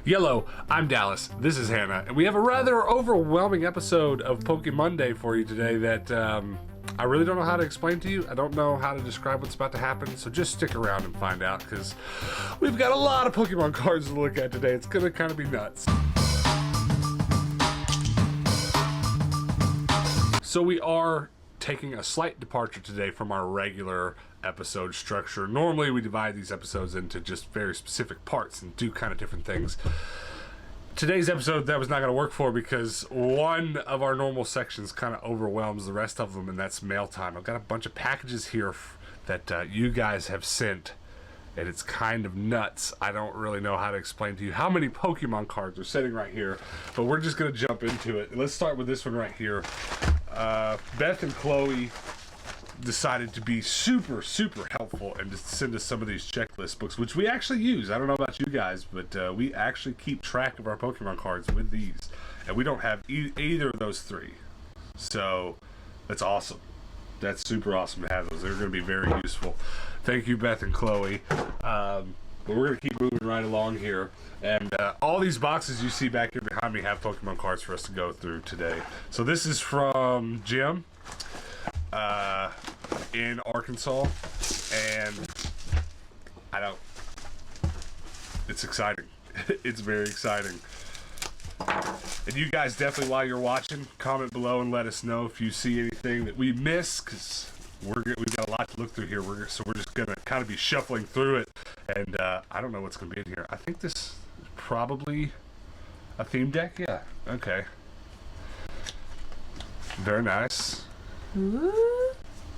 Yellow, I'm Dallas, this is Hannah, and we have a rather overwhelming episode of Pokemonday for you today that I really don't know how to explain to you. I don't know how to describe what's about to happen, so just stick around and find out, because we've got a lot of Pokemon cards to look at today. It's going to kind of be nuts. So we are taking a slight departure today from our regular episode structure. Normally we divide these episodes into just very specific parts and do kind of different things. Today's episode, that was not going to work for because one of our normal sections kind of overwhelms the rest of them, and that's mail time. I've got a bunch of packages here that you guys have sent, and it's kind of nuts. I don't really know how to explain to you how many Pokemon cards are sitting right here, but we're just going to jump into it. Let's start with this one right here. Beth and Chloe decided to be super helpful and to send us some of these checklist books, which we actually use. I don't know about you guys, but we actually keep track of our Pokemon cards with these, and we don't have either of those three, so that's awesome. That's super awesome to have those. They're going to be very useful. Thank you, Beth and Chloe. But we're going to keep moving right along here, and all these boxes you see back here behind me have Pokemon cards for us to go through today. So this is from Jim in Arkansas, and it's exciting. It's very exciting. And you guys definitely, while you're watching, comment below and let us know if you see anything that we miss, because we've got a lot to look through here. So we're just gonna kind of be shuffling through it, and I don't know what's gonna be in here. I think this is probably a theme deck. Yeah. Okay. Very nice. Ooh.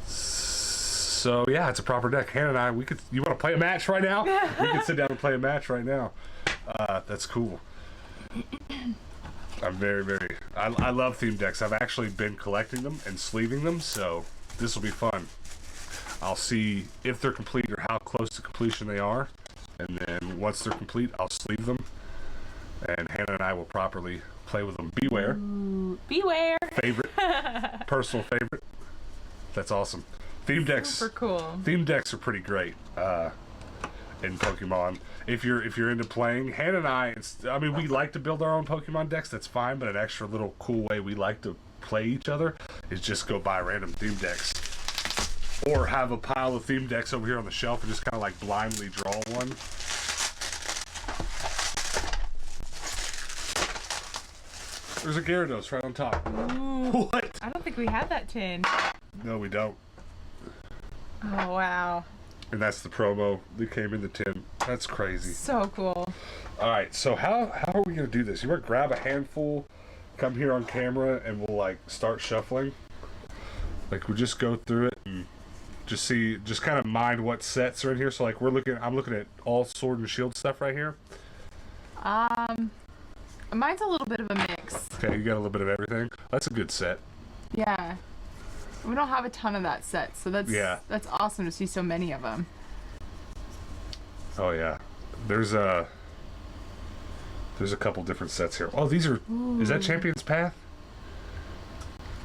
So yeah, it's a proper deck. Hannah and I, you want to play a match right now? We can sit down and play a match right now. That's cool. I'm very, I love theme decks. I've actually been collecting them and sleeving them, so this will be fun. I'll see if they're complete or how close to completion they are, and then once they're complete, I'll sleeve them, and Hannah and I will properly play with them. Beware. Ooh, beware. Favorite. Personal favorite. That's awesome. Theme decks. Super cool. Theme decks are pretty great in Pokemon. If you're into playing, Hannah and I mean, we like to build our own Pokemon decks. That's fine, but an extra little cool way we like to play each other is just go buy random theme decks, or have a pile of theme decks over here on the shelf and just kind of like blindly draw one. There's a Gyarados right on top. Ooh, what? I don't think we have that tin. No, we don't. Oh, wow. And that's the promo that came in the tin. That's crazy. So cool. Alright, so how are we going to do this? You want to grab a handful, come here on camera, and we'll, like, start shuffling? Like, we'll just go through it and just kind of mind what sets are in here. So, like, I'm looking at all Sword and Shield stuff right here. Mine's a little bit of a mix. Okay, you got a little bit of everything. That's a good set. Yeah. We don't have a ton of that set, so that's awesome to see so many of them. Oh yeah, there's a couple different sets here. Oh, these are. Ooh. Is that Champion's Path?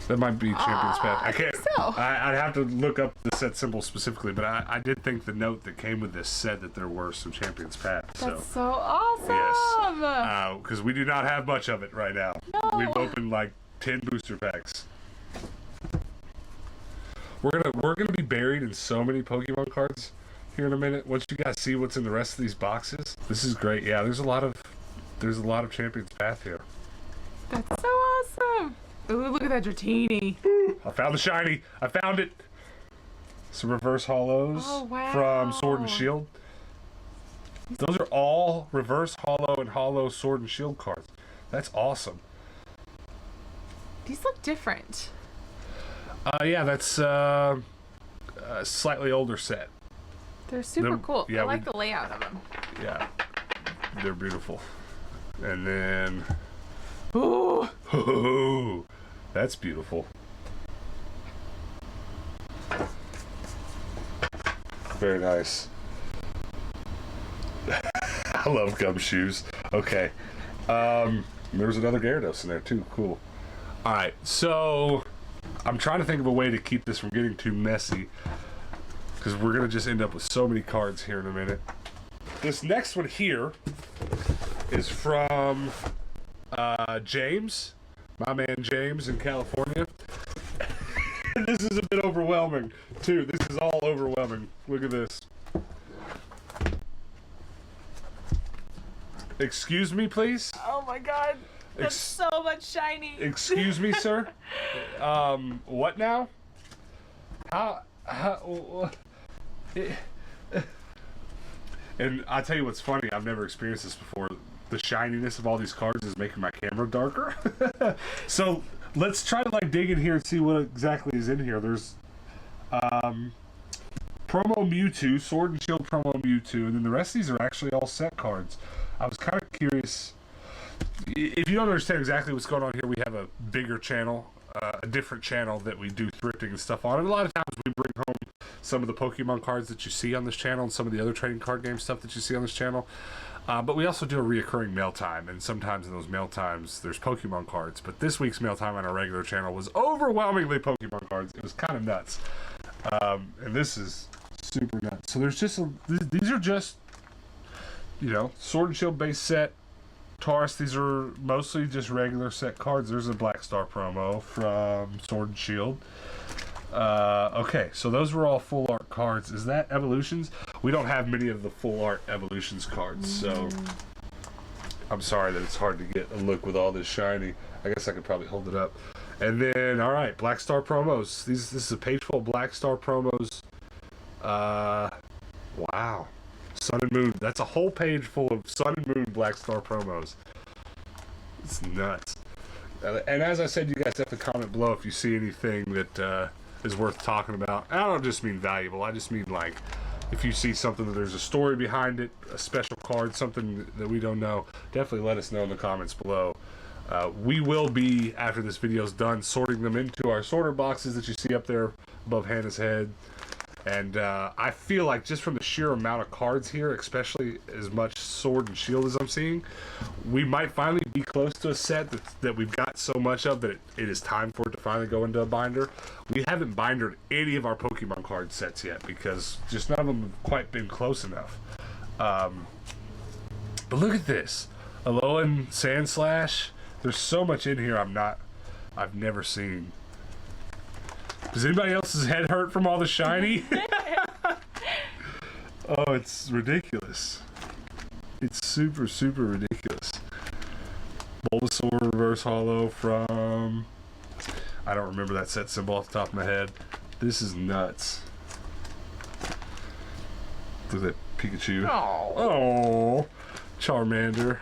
That might be Champion's Path. I can't. I think so. I'd have to look up the set symbol specifically, but I did think the note that came with this said that there were some Champion's Path. That's so awesome. Yes. Because we do not have much of it right now. No. We've opened like 10 booster packs. We're gonna be buried in so many Pokemon cards here in a minute. Once you guys see what's in the rest of these boxes, this is great. Yeah, there's a lot of Champion's Path here. That's so awesome. Ooh, look at that Dratini. I found the shiny. I found it. Some reverse hollows from Sword and Shield. Those are all reverse hollow and hollow Sword and Shield cards. That's awesome. These look different. Yeah, that's a slightly older set. They're super cool. Yeah, I like the layout of them. Yeah, they're beautiful. And then, ooh, that's beautiful. Very nice. I love gumshoes. Okay, there's another Gyarados in there too. Cool. All right, so I'm trying to think of a way to keep this from getting too messy, because we're going to just end up with so many cards here in a minute. This next one here is from James, my man James in California. This is a bit overwhelming, too. This is all overwhelming. Look at this. Excuse me, please? Oh my god. That's so much shiny. Excuse me, sir? What now? And I'll tell you what's funny, I've never experienced this before. The shininess of all these cards is making my camera darker. So let's try to like dig in here and see what exactly is in here. There's promo Mewtwo, Sword and Shield promo Mewtwo, and then the rest of these are actually all set cards. I was kind of curious. If you don't understand exactly what's going on here, we have a bigger channel, a different channel that we do thrifting and stuff on. And a lot of times we bring home some of the Pokemon cards that you see on this channel and some of the other trading card game stuff that you see on this channel. But we also do a reoccurring mail time, and sometimes in those mail times there's Pokemon cards. But this week's mail time on our regular channel was overwhelmingly Pokemon cards. It was kind of nuts. And this is super nuts. So there's just these are just, you know, Sword and Shield base set. Taurus, these are mostly just regular set cards. There's a Black Star promo from Sword and Shield. Okay, so those were all full art cards. Is that evolutions? We don't have many of the full art evolutions cards, so I'm sorry that it's hard to get a look with all this shiny. I guess I could probably hold it up. And then, all right, Black Star promos. This is a page full of Black Star promos. Wow. Sun and Moon. That's a whole page full of Sun and Moon Black Star promos. It's nuts. And as I said, you guys have to comment below if you see anything that is worth talking about. I don't just mean valuable. I just mean like if you see something that there's a story behind it, a special card, something that we don't know, definitely let us know in the comments below. We will be, after this video is done, sorting them into our sorter boxes that you see up there above Hannah's head. And I feel like just from the sheer amount of cards here, especially as much Sword and Shield as I'm seeing, we might finally be close to a set that we've got so much of that it is time for it to finally go into a binder. We haven't bindered any of our Pokemon card sets yet because just none of them have quite been close enough. But look at this. Alolan Sandslash. There's so much in here I've never seen. Does anybody else's head hurt from all the shiny? Oh, it's ridiculous. It's super, super ridiculous. Bulbasaur Reverse Holo from... I don't remember that set symbol off the top of my head. This is nuts. Look at that Pikachu. Oh, Charmander.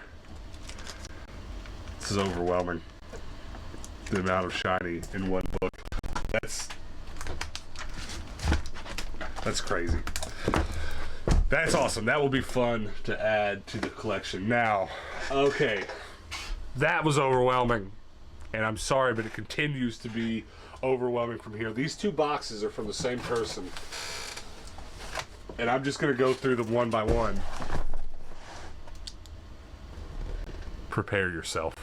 This is overwhelming. The amount of shiny in one book. That's crazy. That's awesome. That will be fun to add to the collection. Now, okay, that was overwhelming, and I'm sorry, but it continues to be overwhelming from here. These two boxes are from the same person, and I'm just going to go through them one by one. Prepare yourself.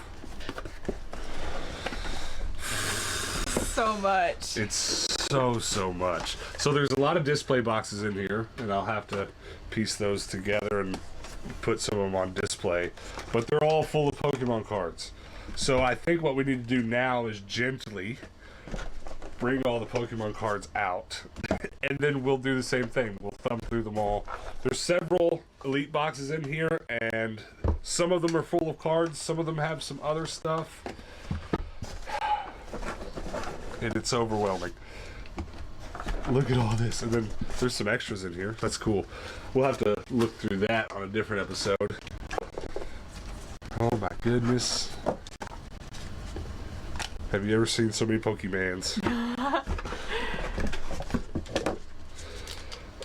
So much. It's so much. So there's a lot of display boxes in here, and I'll have to piece those together and put some of them on display. But they're all full of Pokemon cards. So I think what we need to do now is gently bring all the Pokemon cards out, and then we'll do the same thing. We'll thumb through them all. There's several Elite boxes in here, and some of them are full of cards. Some of them have some other stuff. And it's overwhelming. Look at all this. And then there's some extras in here. That's cool. We'll have to look through that on a different episode. Oh my goodness. Have you ever seen so many Pokemans?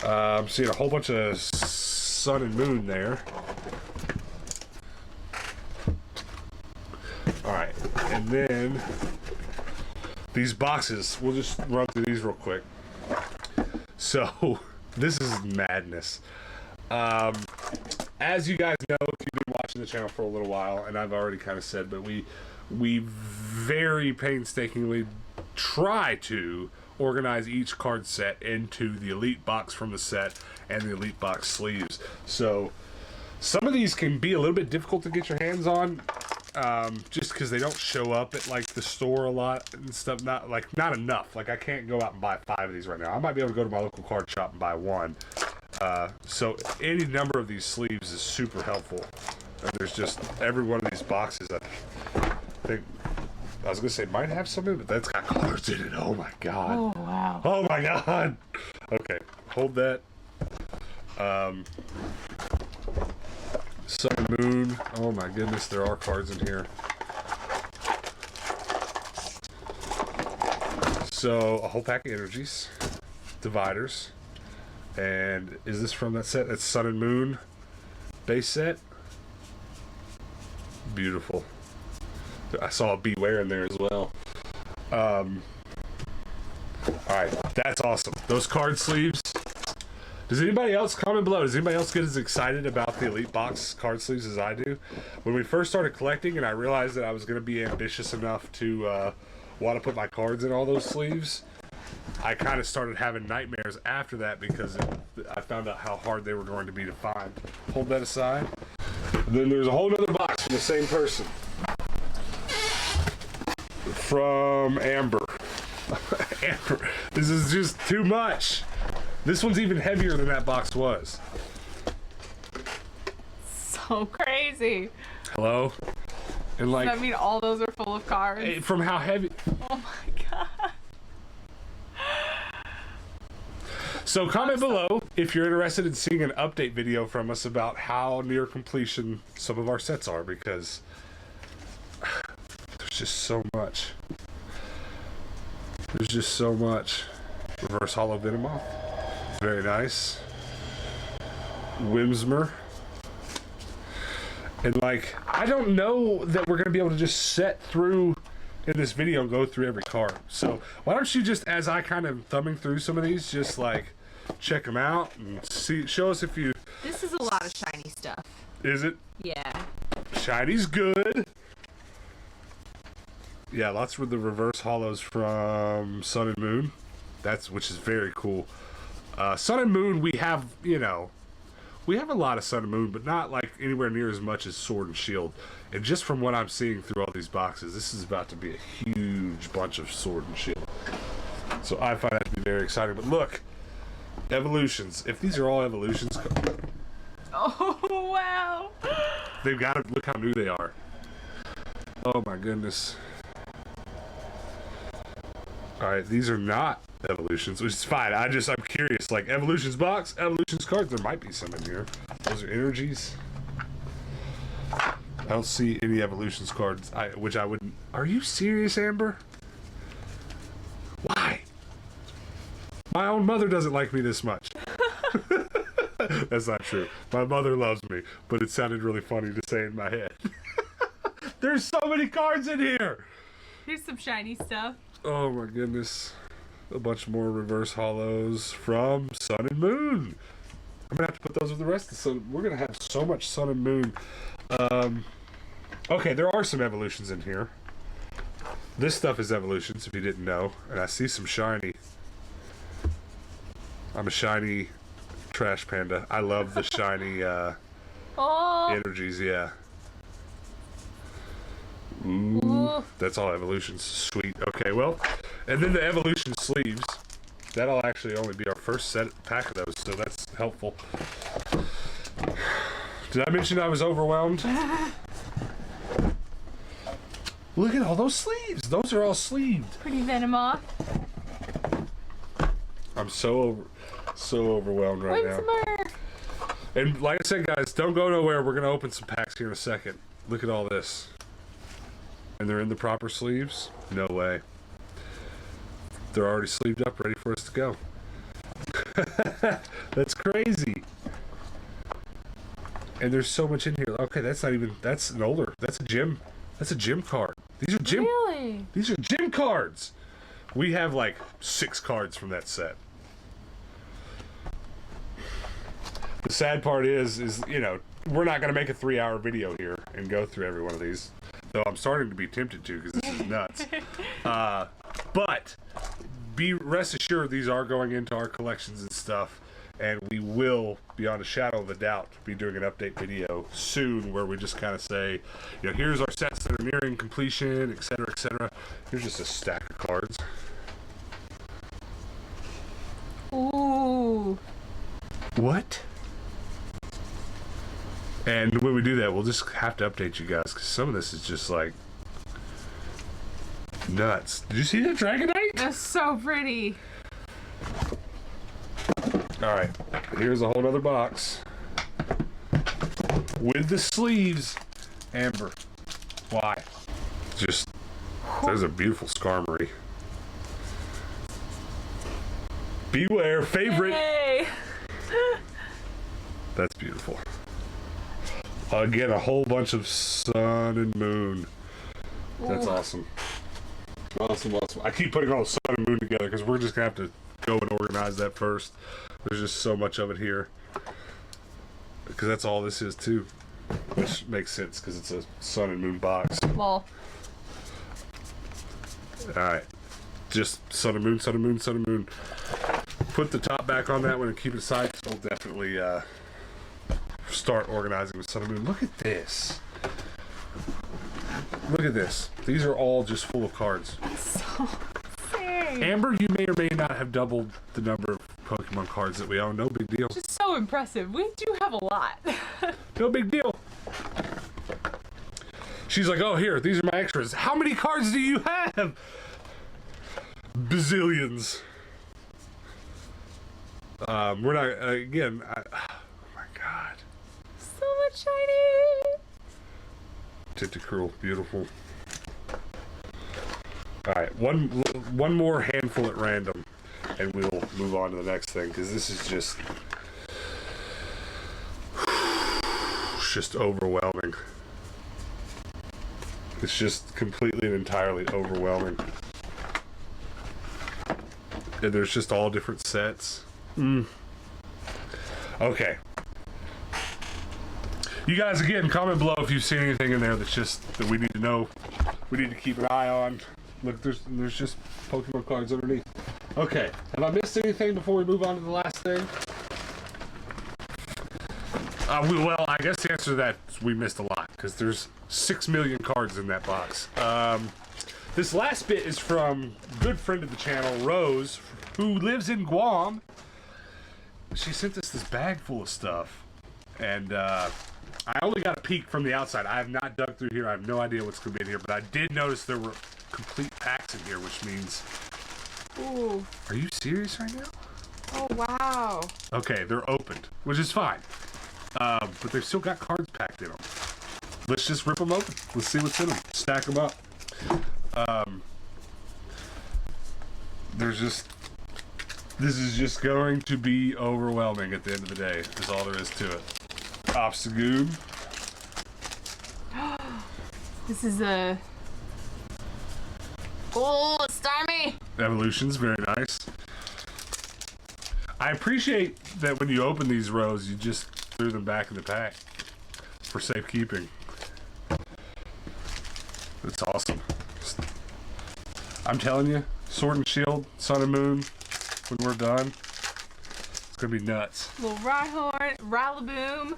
I'm seeing a whole bunch of Sun and Moon there. Alright. And then these boxes, we'll just run through these real quick. So, this is madness. As you guys know, if you've been watching the channel for a little while, and I've already kind of said, but we very painstakingly try to organize each card set into the Elite box from the set and the Elite box sleeves. So, Some of these can be a little bit difficult to get your hands on, just because they don't show up at like the store a lot and stuff. Not enough. Like I can't go out and buy 5 of these right now. I might be able to go to my local card shop and buy 1. So any number of these sleeves is super helpful. And there's just every one of these boxes. I think I was gonna say might have some in it, but that's got cards in it. Oh my god. Oh wow. Oh my god. Okay, hold that. Sun and Moon. Oh my goodness, there are cards in here. So a whole pack of energies, dividers, and is this from that set? That's Sun and Moon base set. Beautiful. I saw a Beware in there as well. Alright, that's awesome. Those card sleeves. Does anybody else, comment below, does anybody else get as excited about the Elite Box card sleeves as I do? When we first started collecting and I realized that I was going to be ambitious enough to want to put my cards in all those sleeves, I kind of started having nightmares after that because I found out how hard they were going to be to find. Hold that aside. And then there's a whole other box from the same person. From Amber. Amber. This is just too much. This one's even heavier than that box was. So crazy. Hello? And like, does that mean all those are full of cards? From how heavy. Oh my god. So comment below if you're interested in seeing an update video from us about how near completion some of our sets are, because there's just so much. There's just so much. Reverse Hollow Venomoth. Very nice. Whimsmer. And like, I don't know that we're going to be able to just set through in this video and go through every card. So why don't you just, as I kind of thumbing through some of these, just like check them out and see, show us if you... This is a lot of shiny stuff. Is it? Yeah. Shiny's good. Yeah, lots of the reverse hollows from Sun and Moon. Which is very cool. Sun and Moon, we have, we have a lot of Sun and Moon, but not like anywhere near as much as Sword and Shield. And just from what I'm seeing through all these boxes, this is about to be a huge bunch of Sword and Shield. So I find that to be very exciting. But look, evolutions. If these are all evolutions, oh wow! They've got to look how new they are. Oh my goodness! All right, these are not evolutions, which is fine. I'm curious. Like evolutions box, evolutions cards. There might be some in here. Those are energies. I don't see any evolutions cards. Which I wouldn't. Are you serious, Amber? Why? My own mother doesn't like me this much. That's not true. My mother loves me, but it sounded really funny to say in my head. There's so many cards in here. Here's some shiny stuff. Oh my goodness. A bunch more reverse hollows from Sun and Moon. I'm gonna have to put those with the rest of the Sun. We're gonna have so much Sun and Moon. Okay, there are some evolutions in here. This stuff is evolutions, if you didn't know. And I see some shiny. I'm a shiny trash panda. I love the shiny energies, yeah. Ooh, that's all evolutions. Sweet. Okay, well, and then the evolution sleeves. That'll actually only be our first pack of those, so that's helpful. Did I mention I was overwhelmed? Look at all those sleeves. Those are all sleeved. Pretty Venomoth. I'm so overwhelmed right now. And like I said, guys, don't go nowhere. We're gonna open some packs here in a second. Look at all this. And they're in the proper sleeves? No way. They're already sleeved up, ready for us to go. That's crazy. And there's so much in here. Okay, that's an older. That's a gym card. These are gym. Really? These are gym cards. We have like 6 cards from that set. The sad part is we're not gonna make a 3-hour video here and go through every one of these. Though I'm starting to be tempted to, because this is nuts. But rest assured, these are going into our collections and stuff. And we will, beyond a shadow of a doubt, be doing an update video soon where we just kind of say, you know, here's our sets that are nearing completion, etc., etc. Here's just a stack of cards. Ooh. What? And when we do that, we'll just have to update you guys because some of this is just like nuts. Did you see that Dragonite? That's so pretty. Alright, here's a whole other box with the sleeves. Amber, why? Just, there's a beautiful Skarmory. Beware, favorite. Yay. That's beautiful. Again, a whole bunch of sun and moon. That's awesome. Awesome. I keep putting all the sun and moon together because we're just going to have to go and organize that first. There's just so much of it here. Because that's all this is too. Which makes sense because it's a sun and moon box. Well. Alright. Just sun and moon, sun and moon, sun and moon. Put the top back on that one and keep it aside. So we'll definitely start organizing with sun and moon. Look at this. Look at this. These are all just full of cards. So insane. Amber, you may or may not have doubled the number of Pokemon cards that we own. No big deal. Just so impressive. We do have a lot. No big deal. She's like, oh, here, these are my extras. How many cards do you have? Bazillions. We're not, again, oh my god. So much shiny. Tentacruel, beautiful. Alright, one more handful at random, and we'll move on to the next thing, because this is just overwhelming. It's just completely and entirely overwhelming. And there's just all different sets. Okay. You guys, again, comment below if you see anything in there that's just that we need to know. We need to keep an eye on. Look, there's just Pokemon cards underneath. Okay. Have I missed anything before we move on to the last thing? Well, I guess the answer to that is we missed a lot because there's 6 million cards in that box. This last bit is from a good friend of the channel, Rose, who lives in Guam. She sent us this bag full of stuff, and I only got a peek from the outside. I have not dug through here. I have no idea what's going to be in here, but I did notice there were complete packs in here, which means... Ooh. Are you serious right now? Oh, wow. Okay, they're opened, which is fine. But they've still got cards packed in them. Let's just rip them open. Let's see what's in them. Stack them up. This is just going to be overwhelming at the end of the day, is all there is to it. Obstagoon. This is a... Oh, Starmie! Evolutions, very nice. I appreciate that when you open these rows, you just threw them back in the pack for safekeeping. It's awesome. I'm telling you, Sword and Shield, Sun and Moon, when we're done, it's gonna be nuts. Little Rhyhorn, Rillaboom.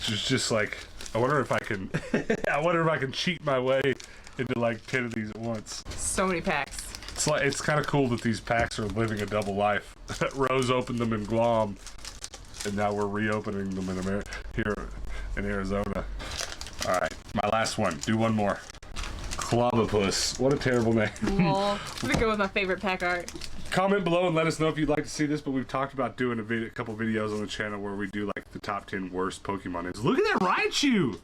It's just like, I wonder if I can, I wonder if I can cheat my way into like 10 of these at once. So many packs. It's kind of cool that these packs are living a double life. Rose opened them in Guam, and now we're reopening them in here in Arizona. All right, my last one. Do one more. Clobbopus. What a terrible name. Lol. I'm gonna go with my favorite pack art. Comment below and let us know if you'd like to see this, but we've talked about doing a couple videos on the channel where we do like the top 10 worst Pokemon names. Look at that Raichu!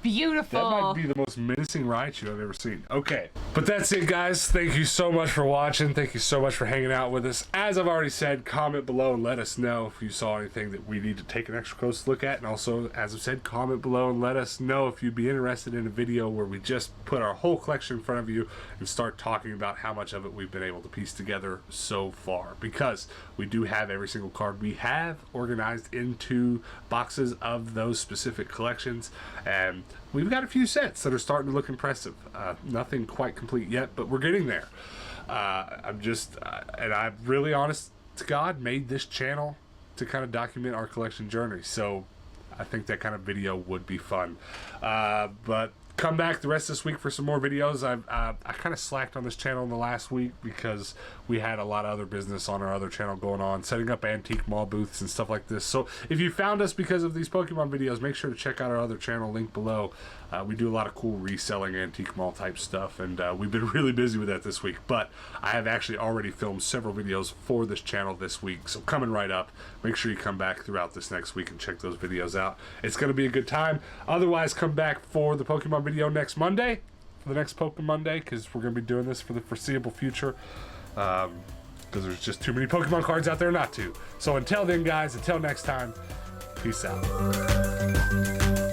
Beautiful. That might be the most menacing Raichu I've ever seen. Okay, but that's it, guys. Thank you so much for watching. Thank you so much for hanging out with us. As I've already said, comment below and let us know if you saw anything that we need to take an extra close look at. And also, as I've said, comment below and let us know if you'd be interested in a video where we just put our whole collection in front of you and start talking about how much of it we've been able to piece together so far. Because we do have every single card we have organized into boxes of those specific collections, and we've got a few sets that are starting to look impressive. Nothing quite complete yet, but we're getting there. I'm just, and I'm really honest to God, made this channel to kind of document our collection journey. So I think that kind of video would be fun. But come back the rest of this week for some more videos. I kind of slacked on this channel in the last week because we had a lot of other business on our other channel going on, setting up antique mall booths and stuff like this. So if you found us because of these Pokemon videos, make sure to check out our other channel, link below. We do a lot of cool reselling antique mall type stuff, and we've been really busy with that this week. But I have actually already filmed several videos for this channel this week, so coming right up. Make sure you come back throughout this next week and check those videos out. It's going to be a good time. Otherwise, come back for the Pokemon video next Monday, for the next Pokemonday, because we're going to be doing this for the foreseeable future. Because there's just too many Pokemon cards out there not to. So until then, guys, until next time, peace out.